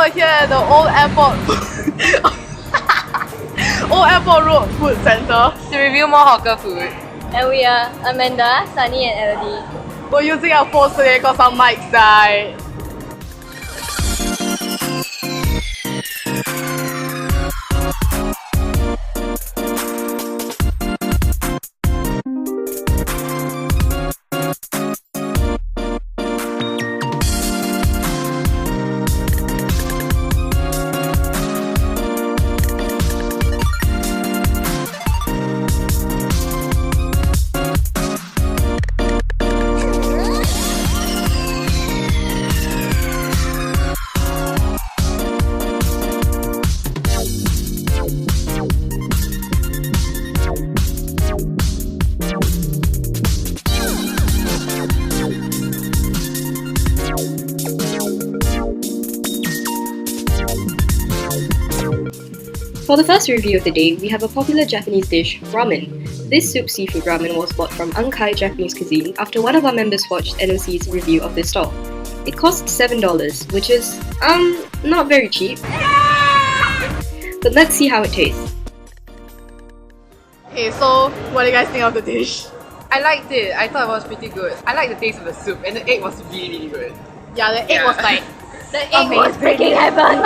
we're here at the Old Airport Old Airport Road Food Centre to review more hawker food. And we are Amanda, Sunny and Elody. We're using our phones today because our mics died. For the first review of the day, we have a popular Japanese dish, ramen. This soup seafood ramen was bought from Unkai Japanese Cuisine after one of our members watched NOC's review of this stall. It cost $7, which is, not very cheap. But let's see how it tastes. Okay, so what do you guys think of the dish? I liked it. I thought it was pretty good. I liked the taste of the soup and the egg was really good. Yeah, the egg was like... The egg was breaking heaven!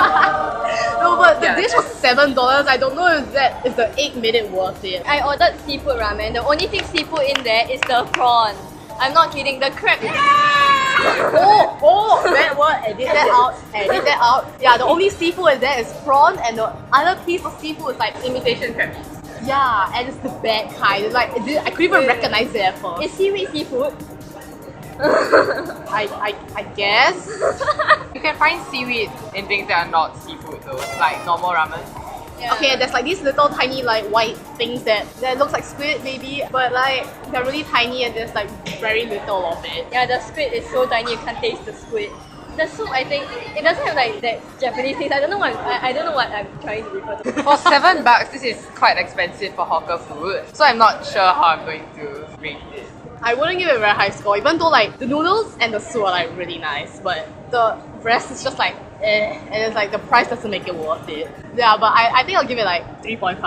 No, but the dish was $7. I don't know if the egg made it worth it. I ordered seafood ramen. The only thing seafood in there is the prawn. I'm not kidding, the crab. That word, edit that out. Yeah, the only seafood in there is prawn and the other piece of seafood is like Imitation crab. yeah, and it's the bad kind. It's like, I couldn't even recognize it at first. Is seaweed seafood? I guess. You can find seaweed in things that are not seafood though, like normal ramen. Yeah. Okay, there's like these little tiny like white things that looks like squid maybe, but like they're really tiny and there's like very little of it. Yeah, the squid is so tiny you can't taste the squid. The soup, I think, it doesn't have like that Japanese taste. I don't know what I'm trying to refer to. For $7, this is quite expensive for hawker food, so I'm not sure how I'm going to rate it. I wouldn't give it a very high score, even though like the noodles and the soup are like really nice, but the rest is just like and it's like the price doesn't make it worth it. Yeah, but I think I'll give it like 3.5.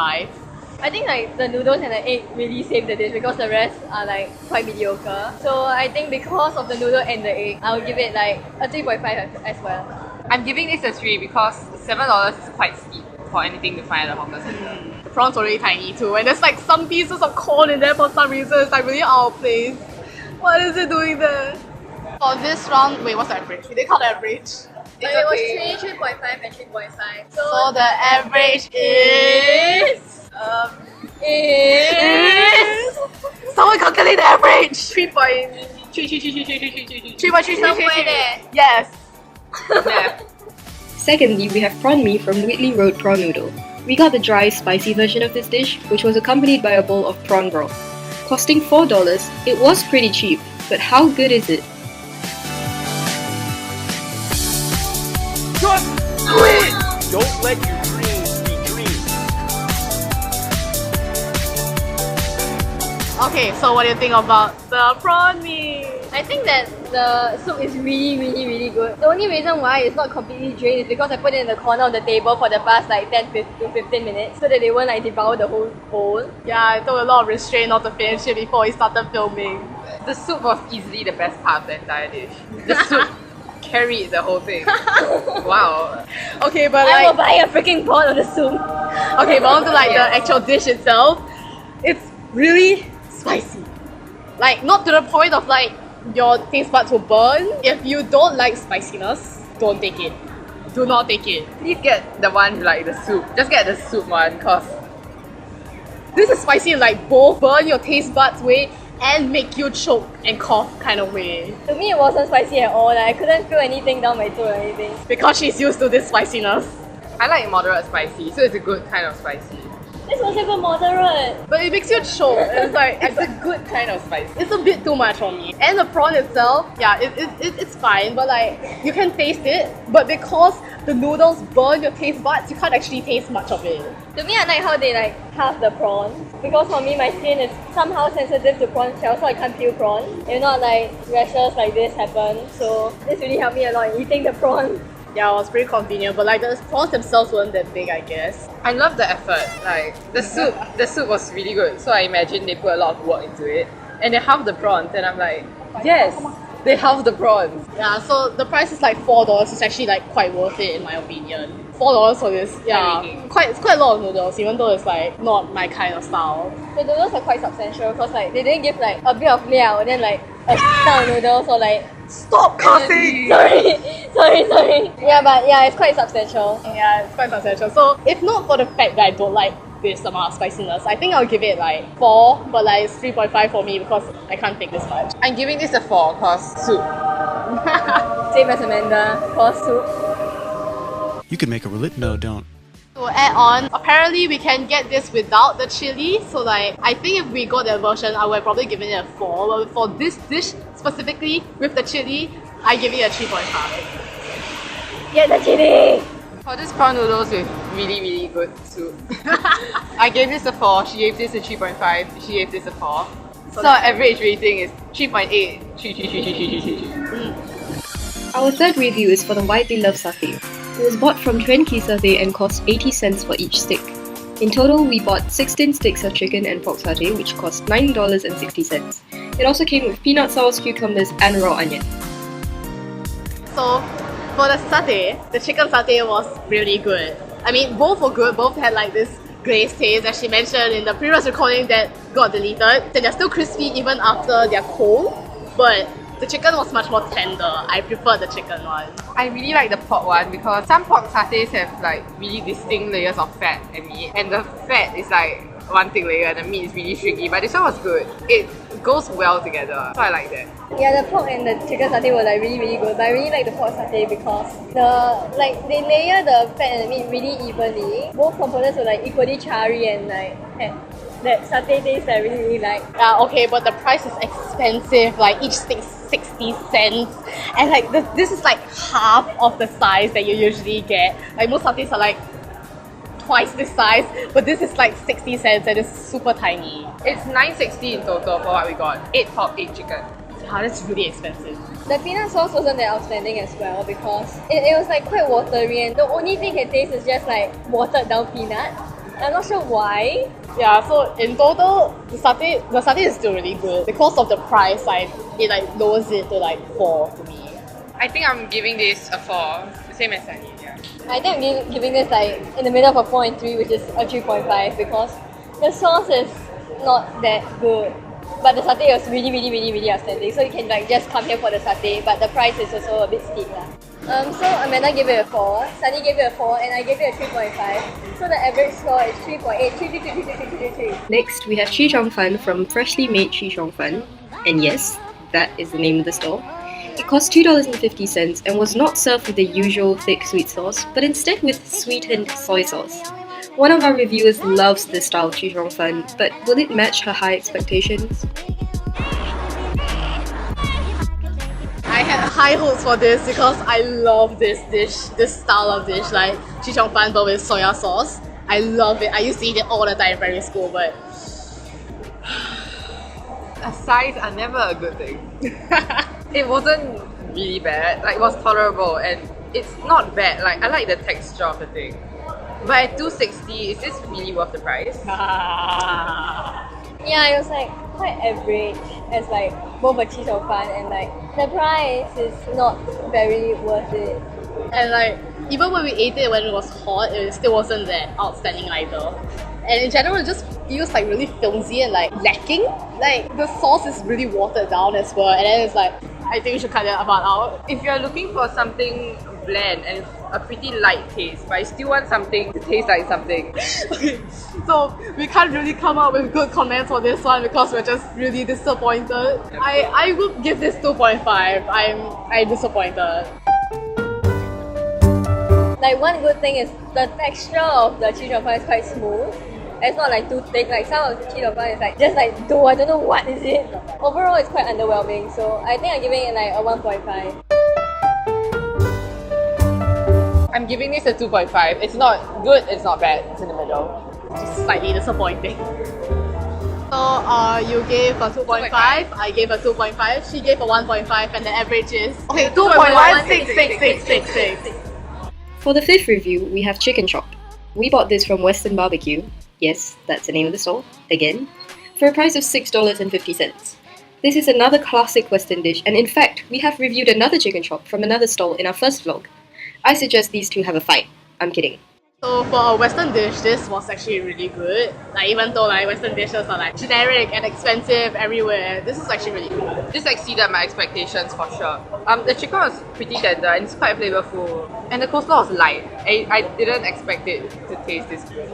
I think like the noodles and the egg really save the dish because the rest are like quite mediocre. So I think because of the noodle and the egg, I'll give it like a 3.5 as well. I'm giving this a 3 because $7 is quite steep for anything to find at the hawker center. The prawns are really tiny too, and there's like some pieces of corn in there for some reason. It's like really out of place. What is it doing there? For this round, wait, what's the average? They call the average. It was 3, 3.5 and 3.5. So the average is... Someone calculate the average! 3.3. Somewhere there. Yes! Yeah. Secondly, we have prawn mee from Whitley Road Prawn Noodle. We got the dry, spicy version of this dish, which was accompanied by a bowl of prawn broth. Costing $4, it was pretty cheap, but how good is it? Just do it! Don't let your dreams be dreams. Okay, so what do you think about the prawn mee? I think that the soup is really good. The only reason why it's not completely drained is because I put it in the corner of the table for the past like 10 to 15 minutes so that they won't like devour the whole bowl. Yeah, it took a lot of restraint not to finish it before we started filming. The soup was easily the best part of the entire dish. The soup carried the whole thing. Wow. Okay, but I will like... buy a freaking pot of the soup. Okay, but onto like the actual dish itself, it's really spicy. Like, not to the point of like your taste buds will burn. If you don't like spiciness, don't take it. Do not take it. Please get the one like the soup. Just get the soup one cause This is spicy in like both burn your taste buds way and make you choke and cough kind of way. To me it wasn't spicy at all. Like, I couldn't feel anything down my throat or anything. Because she's used to this spiciness. I like moderate spicy, so it's a good kind of spicy. This wasn't even moderate. But it makes you choke. It's like, It's a good kind of spicy. it's a bit too much for me. And the prawn itself, yeah, it's fine, but like, you can taste it, but because the noodles burn your taste buds, you can't actually taste much of it. To me, I like how they like halve the prawns. Because for me, my skin is somehow sensitive to prawn shells, so I can't peel prawn. If not, like rashes like this happen. So this really helped me a lot in eating the prawn. Yeah, it was pretty convenient, but like the prawns themselves weren't that big, I guess. I love the effort. Like the soup was really good. So I imagine they put a lot of work into it. And they halved the prawns, and I'm like, yes, they halved the prawns. Yeah, so the price is like $4. It's actually like quite worth it in my opinion. $4 for this, yeah, it's quite a lot of noodles, even though it's like not my kind of style. The noodles are quite substantial because like they didn't give like a bit of liao and then like a ton of noodles or like Stop cussing! sorry. Yeah, but yeah, it's quite substantial. Yeah, it's quite substantial. So if not for the fact that I don't like this amount of spiciness, I think I'll give it like 4, but like it's 3.5 for me because I can't take this much. I'm giving this a 4 cause soup. Same as Amanda for soup. You can make a no, don't. To add on, apparently we can get this without the chili, so like I think if we got that version, I would have probably given it a 4, but for this dish specifically with the chili, I give it a 3.5. Get the chili! For this prawn noodles with really good soup, I gave this a 4, she gave this a 3.5, she gave this a 4. So our average rating is 3.8. 3. Our third review is for the widely loved satay. It was bought from Tuan Ki Satay and cost 80 cents for each stick. In total, we bought 16 sticks of chicken and pork satay, which cost $9.60. It also came with peanut sauce, cucumbers, and raw onion. So for the satay, the chicken satay was really good. I mean, both were good, both had like this glazed taste, as she mentioned in the previous recording that got deleted. And they're still crispy even after they're cold, but the chicken was much more tender. I prefer the chicken one. I really like the pork one because some pork satays have like really distinct layers of fat and meat, and the fat is like one thick layer and the meat is really stringy, but this one was good. It goes well together, so I like that. Yeah, the pork and the chicken satay were like really good, but I really like the pork satay because they layer the fat and the meat really evenly. Both components were like equally charry and like had that satay taste that I really like. Yeah, okay, but the price is expensive. Like each stick 60 cents, and like this is like half of the size that you usually get. Like most satays are like twice this size, but this is like 60 cents and it's super tiny. It's $9.60 in total for what we got. 8 pork, 8 chicken. Yeah, that's really expensive. The peanut sauce wasn't that outstanding as well because it was like quite watery, and the only thing it tastes is just like watered down peanut. I'm not sure why. Yeah, so in total, the satay is still really good. Because of the price, like it like lowers it to like 4 to me. I think I'm giving this a 4, the same as Sunny. Yeah. I think I'm giving this like in the middle of a 4 and 3, which is a 3.5 because the sauce is not that good. But the satay was really outstanding. So you can like just come here for the satay, but the price is also a bit steep lah. So Amanda gave it a 4, Sunny gave it a 4, and I gave it a 3.5. So the average score is 3.8. 3. Next, we have Shi Xuan from Freshly Made Shi Xuan, and yes, that is the name of the store. It cost $2.50 and was not served with the usual thick sweet sauce, but instead with sweetened soy sauce. One of our reviewers loves this style of Shi Xuan, but will it match her high expectations? I had high hopes for this because I love this dish, this style of dish, like Shi Xuan but with soya sauce. I love it. I used to eat it all the time in primary school, but Sides are never a good thing. It wasn't really bad, like it was tolerable, and it's not bad. Like I like the texture of the thing. But at $2.60, is this really worth the price? Yeah, it was like quite average as like both a Shi Xuan, and like the price is not very worth it. and like even when we ate it when it was hot, it still wasn't that outstanding either. And in general, it just feels like really filmy and like lacking. Like the sauce is really watered down as well, and then it's like I think we should cut that part out. If you're looking for something bland and a pretty light taste, but you still want something to taste like something. Okay, so we can't really come up with good comments for this one because we're just really disappointed. I would give this 2.5. I'm disappointed. Like one good thing is the texture of the Shi Xuan is quite smooth. It's not like too thick. Like some of the Shi Xuan is like just like dough. I don't know what is it. Overall, it's quite underwhelming. So I think I'm giving it like a 1.5. I'm giving this a 2.5. It's not good, it's not bad, it's in the middle. Just slightly disappointing. So you gave a 2.5, I gave a 2.5, she gave a 1.5, and the average is okay 2.16666. For the fifth review, we have chicken chop. We bought this from Western Barbecue, yes, that's the name of the store, again, for a price of $6.50. This is another classic Western dish, and in fact, we have reviewed another chicken chop from another stall in our first vlog. I suggest these two have a fight. I'm kidding. So for a Western dish, this was actually really good. Like even though like Western dishes are like generic and expensive everywhere, this is actually really good. This exceeded my expectations for sure. The chicken was pretty tender and it's quite flavorful. And the coleslaw was light. I didn't expect it to taste this good.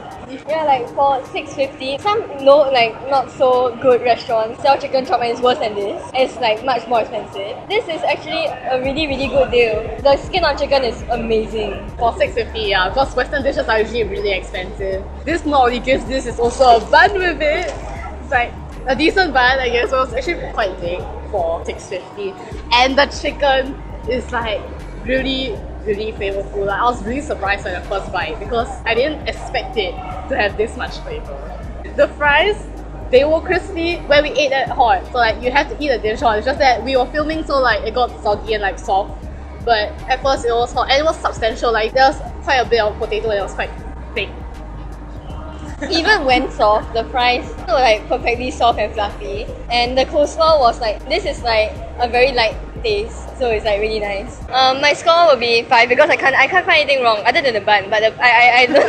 Yeah, like for $6.50, some not so good restaurants sell chicken chop and it's worse than this. It's like much more expensive. This is actually a really good deal. The skin on chicken is amazing. For $6.50, yeah, because Western dishes are usually really expensive. This not only gives this, is also a bun with it. It's like a decent bun, I guess. So it's actually quite big for $6.50. And the chicken is like really flavorful. Like, I was really surprised by the first bite because I didn't expect it to have this much flavor. The fries, they were crispy when we ate it hot. So like you have to eat the dish hot. It's just that we were filming so like it got soggy and like soft. But at first it was hot and it was substantial. Like there was quite a bit of potato and it was quite thick. Even when soft, the fries were like perfectly soft and fluffy. And the coleslaw was like, this is like a very light taste, so it's like really nice. My score would be 5 because I can't find anything wrong other than the bun. But I don't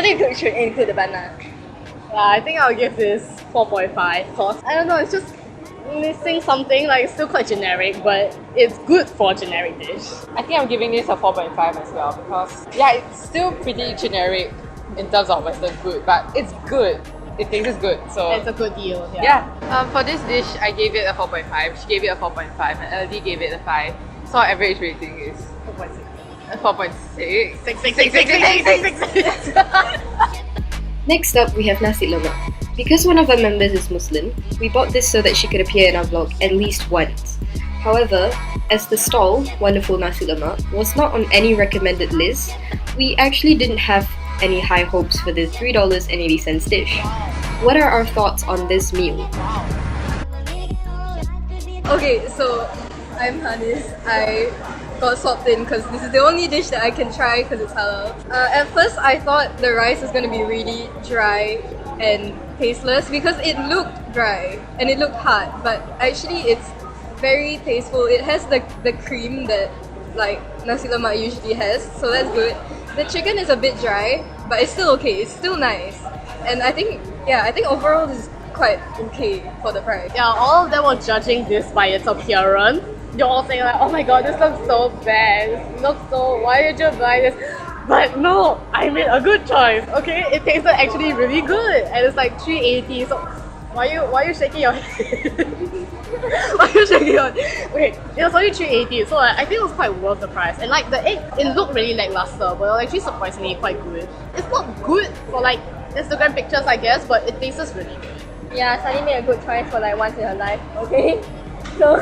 think you should include the bun. I think I'll give this 4.5 because I don't know, it's just missing something. Like it's still quite generic, but it's good for a generic dish. I think I'm giving this a 4.5 as well because yeah, it's still pretty generic in terms of Western food, but it's good. It tastes good, so it's a good deal. Yeah. For this dish, I gave it a 4.5. She gave it a 4.5, and Elody gave it a 5. So our average rating is 4.6. 4.6. Next up, we have nasi lemak. Because one of our members is Muslim, we bought this so that she could appear in our vlog at least once. However, as the stall, Wonderful Nasi Lemak, was not on any recommended list, we actually didn't have any high hopes for the $3.80 dish. What are our thoughts on this meal? Okay, so I'm Hanis. I got swapped in because this is the only dish that I can try because it's halal. At first, I thought the rice was going to be really dry and tasteless because it looked dry and it looked hard, but actually it's very tasteful. It has the cream that like nasi lemak usually has, so that's good. The chicken is a bit dry, but it's still okay. It's still nice, and I think overall this is quite okay for the price. Yeah, all of them were judging this by its appearance. You're all saying like, oh my god, this looks so bad. This looks so, why did you buy this? But no, I made a good choice. Okay, it tasted actually really good, and it's like $3.80. So why are you shaking your head? Why are you shaking your head? Wait, it was only $3.80, so I think it was quite worth the price. And like the egg, it looked really lackluster, but it was actually surprisingly quite good. It's not good for like Instagram pictures, I guess, but it tastes really good. Yeah, Sunny made a good choice for like once in her life. Okay, so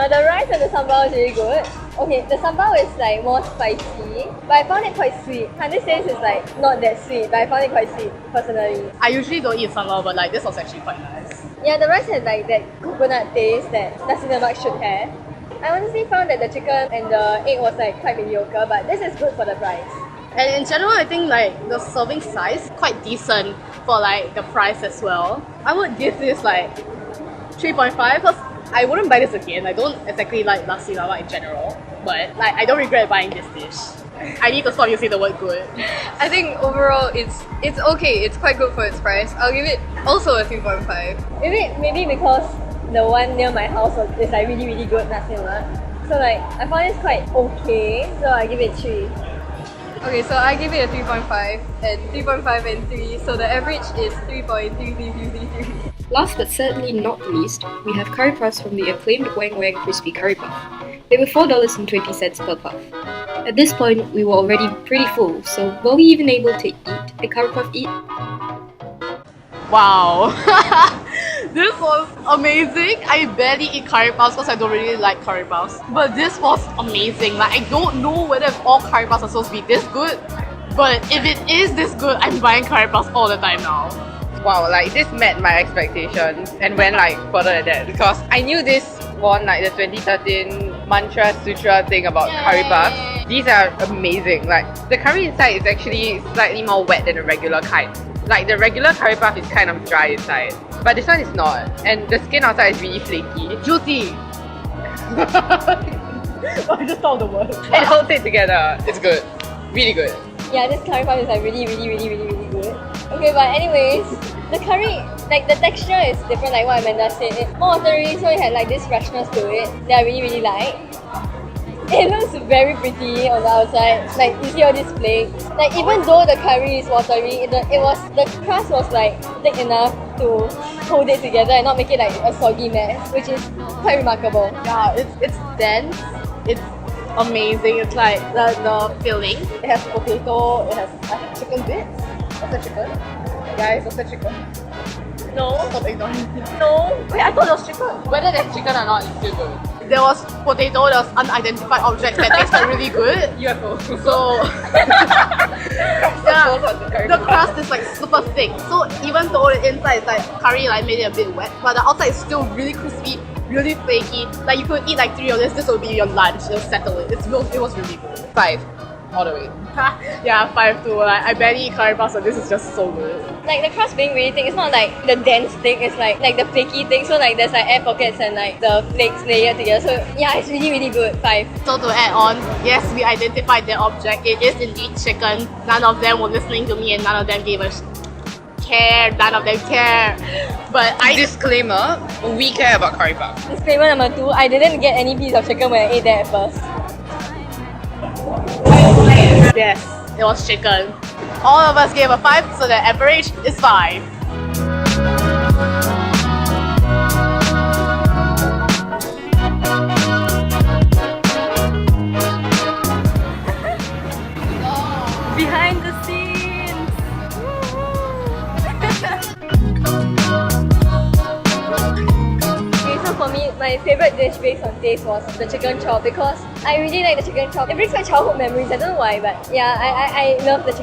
the rice and the sambal is really good. Okay, the sambal is like more spicy, but I found it quite sweet. Hanis says it's like not that sweet, but I found it quite sweet personally. I usually don't eat sambal, but like this was actually quite nice. Yeah, the rice had like that coconut taste that nasi lemak should have. I honestly found that the chicken and the egg was like quite mediocre, but this is good for the price. And in general, I think like the serving size quite decent for like the price as well. I would give this like 3.5 because I wouldn't buy this again. I don't exactly like nasi lemak in general, but like I don't regret buying this dish. I need to stop using the word good. I think overall it's okay. It's quite good for its price. I'll give it also a 3.5. Maybe because the one near my house is like really good nasi lemak. So like I found this quite okay. So I give it 3. Okay, so I give it a 3.5 and 3.5 and 3. So the average is 3.3333. Last but certainly not least, we have curry puffs from the acclaimed Wang Wang Crispy Curry Puff. They were $4.20 per puff. At this point, we were already pretty full, so were we even able to eat a curry puff eat? Wow, this was amazing. I barely eat curry puffs because I don't really like curry puffs. But this was amazing. Like I don't know whether if all curry puffs are supposed to be this good, but if it is this good, I'm buying curry puffs all the time now. Wow, like this met my expectations and went like further than that because I knew this won like the 2013 Mantra Sutra thing about curry puffs. These are amazing. Like the curry inside is actually slightly more wet than the regular kind. Like the regular curry puff is kind of dry inside, but this one is not. And the skin outside is really flaky. Juicy. I just thought the word. It holds it together. It's good. Really good. Yeah, this curry puff is like really good. Okay, but anyways, the curry, like the texture is different like what Amanda said. It's more watery, so it had like this freshness to it that I really like. It looks very pretty on the outside. Like you see all these flakes. Like even though the curry is watery, the crust was like thick enough to hold it together and not make it like a soggy mess, which is quite remarkable. Yeah, it's dense. It's amazing. It's like the filling. It has potato. It has chicken bits. What's the chicken? Guys, what's the chicken? No. Stop ignoring me. No. Wait, I thought it was chicken. Whether there's chicken or not, it's still good. There was potato, there was unidentified objects that tasted really good. UFO. So yeah, the crust is like super thick. So even though the inside is like curry like made it a bit wet, but the outside is still really crispy, really flaky. Like you could eat like 3 of this. This would be your lunch. It'll settle it. It was really good. 5 all the way. Yeah, 5 too. Like I barely eat curry puffs, so this is just so good. Like the crust being really thick, it's not like the dense thick, it's like the flaky thick. So like there's like air pockets and like the flakes layered together. So yeah, it's really good. 5. So to add on, yes, we identified their object. It is indeed chicken. None of them were listening to me and none of them gave us care. None of them care. But Disclaimer, we care about curry puff. Disclaimer number 2, I didn't get any piece of chicken when I ate that at first. yes, it was chicken. All of us gave a 5, so the average is 5. Behind the scenes! Okay, so for me, my favorite dish based on taste was the chicken chop because I really like the chicken chop. It brings back childhood memories. I don't know why, but yeah, I love the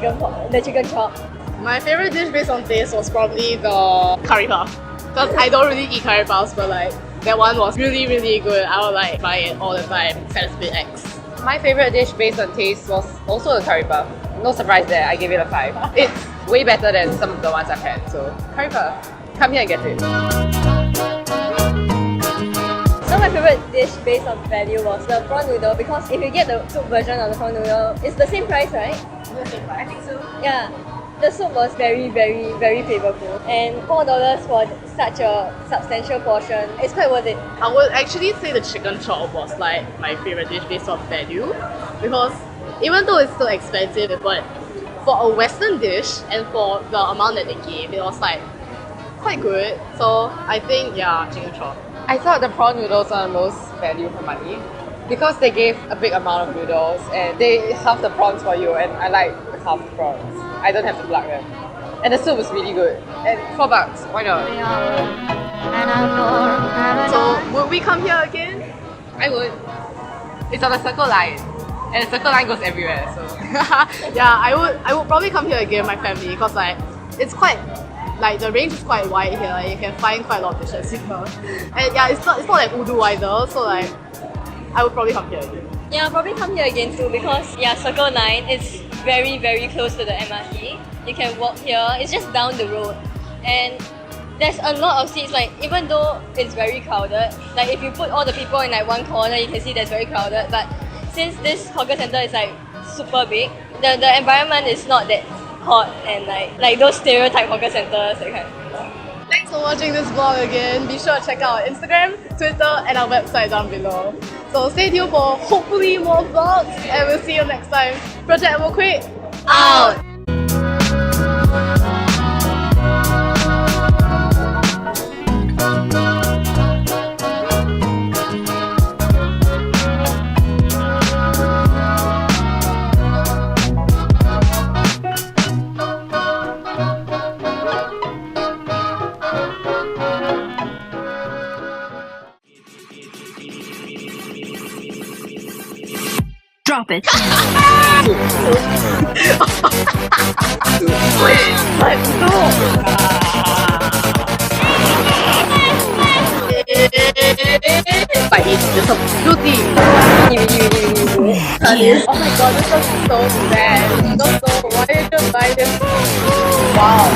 chicken chop. My favorite dish based on taste was probably the curry puff. Because I don't really eat curry puffs, but like that one was really good. I would like buy it all the time. Satisfy X. My favorite dish based on taste was also the curry puff. No surprise there, I gave it a 5. It's way better than some of the ones I've had, so curry puff. Come here and get it. So my favorite dish based on value was the prawn noodle because if you get the soup version of the prawn noodle, it's the same price, right? I think so. Yeah. The soup was very flavorful and $4 for such a substantial portion. It's quite worth it. I would actually say the chicken chop was like my favorite dish based on value because even though it's still expensive, but for a Western dish and for the amount that they gave, it was like quite good. So I think yeah, chicken chop. I thought the prawn noodles are the most value for money because they gave a big amount of noodles and they halved the prawns for you, and I like half the prawns. I don't have to plug them. And the soup was really good. And $4, why not? So would we come here again? I would. It's on a circle line. And the circle line goes everywhere, so Yeah, I would probably come here again with my family because like it's quite like the range is quite wide here. Like, you can find quite a lot of dishes here. And yeah, it's not like Udu either, so like I would probably come here again. Yeah, I'll probably come here again too because yeah, Circle 9 is very close to the MRT. You can walk here, it's just down the road. And there's a lot of seats, like even though it's very crowded, like if you put all the people in like one corner, you can see that's very crowded. But since this hawker center is like super big, the environment is not that hot and like those stereotype hawker centers, that kind. Thanks for watching this vlog again. Be sure to check out our Instagram, Twitter and our website down below. So stay tuned for hopefully more vlogs and we'll see you next time. ProleteR Quit out! Drop it. But it's just a beauty. Really good. Hanis. Oh my god, this was so bad. So why did you buy this? Wow.